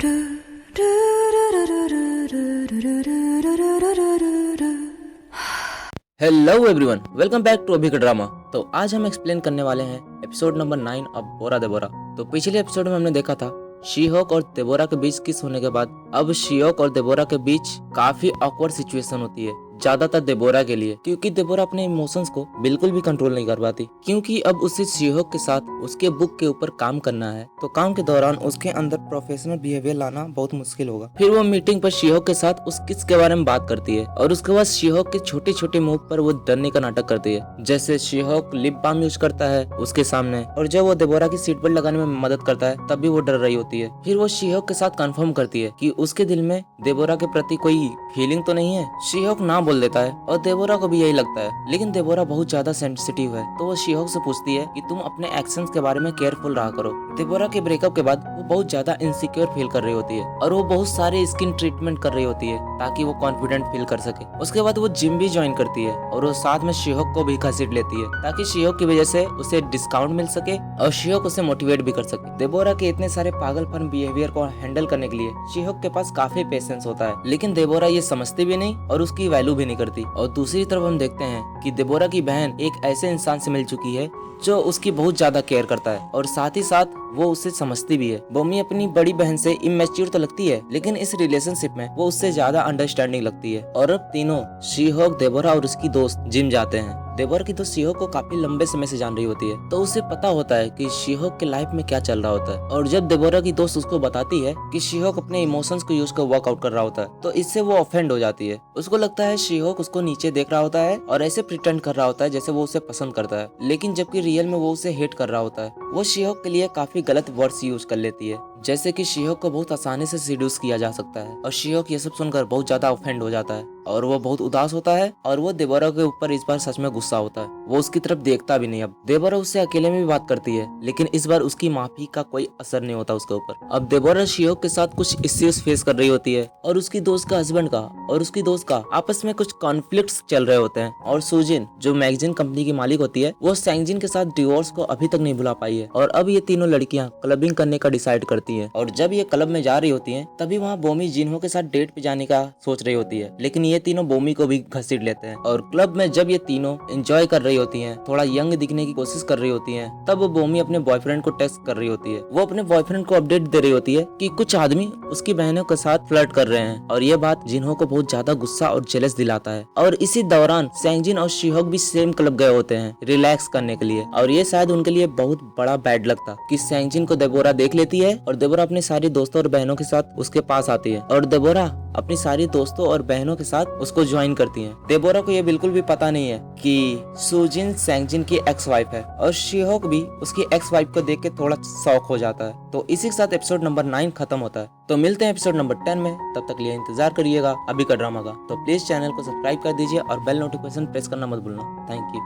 Hello everyone, welcome back to अभी का drama. तो आज हम एक्सप्लेन करने वाले हैं एपिसोड नंबर 9 अब बोरा देबोरा। तो पिछले एपिसोड में हमने देखा था शी-होक और देबोरा के बीच किस होने के बाद अब शी-होक और देबोरा के बीच काफी ऑकवर्ड सिचुएशन होती है, ज्यादातर देबोरा के लिए, क्योंकि देबोरा अपने इमोशंस को बिल्कुल भी कंट्रोल नहीं कर पाती। क्योंकि अब उसे शी-होक के साथ उसके बुक के ऊपर काम करना है, तो काम के दौरान उसके अंदर प्रोफेशनल बिहेवियर लाना बहुत मुश्किल होगा। फिर वो मीटिंग पर शी-होक के साथ उस किस के बारे में बात करती है और उसके बाद शी-होक के छोटे छोटे मूव पर वो डरने का नाटक करती है, जैसे शी-होक लिप बाम यूज करता है उसके सामने, और जब वो देबोरा की सीट बेल्ट लगाने में मदद करता है तब भी वो डर रही होती है। फिर वो शी-होक के साथ कंफर्म करती है कि उसके दिल में देबोरा के प्रति कोई फीलिंग तो नहीं है। शी-होक ना बोल देता है और देबोरा को भी यही लगता है, लेकिन देबोरा बहुत ज्यादा सेंसिटिव है, तो वो शी-होक से पूछती है कि तुम अपने एक्शंस के बारे में केयरफुल रहा करो। देबोरा के ब्रेकअप के बाद वो बहुत ज्यादा इनसिक्योर फील कर रही होती है और वो बहुत सारे स्किन ट्रीटमेंट कर रही होती है ताकि वो कॉन्फिडेंट फील कर सके। उसके बाद वो जिम भी ज्वाइन करती है और वो साथ में शी-होक को भी घसीट लेती है ताकि शी-होक की वजह से उसे डिस्काउंट मिल सके और शी-होक उसे मोटिवेट भी कर सके। देबोरा के इतने सारे पागलपन बिहेवियर को हैंडल करने के लिए शी-होक के पास काफी पेशेंस होता है, लेकिन देबोरा ये समझती भी नहीं और उसकी वैल्यू भी नहीं करती। और दूसरी तरफ हम देखते हैं कि देबोरा की बहन एक ऐसे इंसान से मिल चुकी है जो उसकी बहुत ज्यादा केयर करता है और साथ ही साथ वो उसे समझती भी है। बोमी अपनी बड़ी बहन से इमेच्योर तो लगती है, लेकिन इस रिलेशनशिप में वो उससे ज्यादा अंडरस्टैंडिंग लगती है। और अब तीनों शी-होक, देबोरा और उसकी दोस्त जिम जाते हैं। देबोरा की तो शी-होक को काफी लंबे समय से जान रही होती है, तो उसे पता होता है कि शी-होक के लाइफ में क्या चल रहा होता है। और जब देबोरा की दोस्त उसको बताती है कि शी-होक अपने इमोशंस को यूज कर वर्कआउट कर रहा होता है, तो इससे वो ऑफेंड हो जाती है। उसको लगता है शी-होक उसको नीचे देख रहा होता है और ऐसे प्रिटेंड कर रहा होता है जैसे वो उसे पसंद करता है, लेकिन जबकि रियल में वो उसे हेट कर रहा होता है। वो शी-होक के लिए काफी गलत वर्ड्स यूज कर लेती है, जैसे कि शी-होक को बहुत आसानी से सीड्यूस किया जा सकता है। और शी-होक ये सब सुनकर बहुत ज्यादा ऑफेंड हो जाता है और वो बहुत उदास होता है और वो देबोरा के ऊपर इस बार सच में गुस्सा होता है। वो उसकी तरफ देखता भी नहीं। अब देबोरा उससे अकेले में भी बात करती है, लेकिन इस बार उसकी माफी का कोई असर नहीं होता उसके ऊपर। अब देबोरा शी-होक के साथ कुछ इश्यूज फेस कर रही होती है और उसकी दोस्त का हस्बैंड का और उसकी दोस्त का आपस में कुछ कॉन्फ्लिक्ट्स चल रहे होते हैं। और सुजिन जो मैगजीन कंपनी की मालिक होती है, वो सैंगजिन के साथ डिवोर्स को अभी तक नहीं भुला पाई है और अब ये तीनों लड़कियां क्लबिंग करने का डिसाइड करती हैं। और जब ये क्लब में जा रही होती हैं, तभी वहाँ बोमी जिन्हो के साथ डेट पे जाने का सोच रही होती है, लेकिन ये तीनों बोमी को भी घसीट लेते हैं। और क्लब में जब ये तीनों एंजॉय कर रही होती हैं, थोड़ा यंग दिखने की कोशिश कर रही होती हैं, तब वो बोमी अपने बॉयफ्रेंड को टेक्स्ट कर रही होती है। वो अपने बॉयफ्रेंड को अपडेट दे रही होती है कि कुछ आदमी उसकी बहनों के साथ फ्लर्ट कर रहे हैं, और ये बात जिन्हो को बहुत ज्यादा गुस्सा और जेलस दिलाता है। और इसी दौरान सैंगजिन और शी-होक भी सेम क्लब गए होते हैं रिलैक्स करने के लिए, और ये शायद उनके लिए बहुत बड़ा बैड लक था कि सैंगजिन को देबोरा देख लेती है और देबोरा अपनी सारी दोस्तों और बहनों के साथ उसके पास आती है और देबोरा अपनी सारी दोस्तों और बहनों के साथ उसको ज्वाइन करती हैं। देबोरा को ये बिल्कुल भी पता नहीं है कि सुजिन सैंगजिन की एक्स वाइफ है, और शी-होक भी उसकी एक्स वाइफ को देख के थोड़ा शॉक हो जाता है। तो इसी के साथ एपिसोड नंबर 9 खत्म होता है। तो मिलते हैं एपिसोड नंबर 10 में, तब तक लिए इंतजार करिएगा अभी का ड्रामा का। तो प्लीज चैनल को सब्सक्राइब कर दीजिए और बेल नोटिफिकेशन प्रेस करना मत भूलना। Thank you.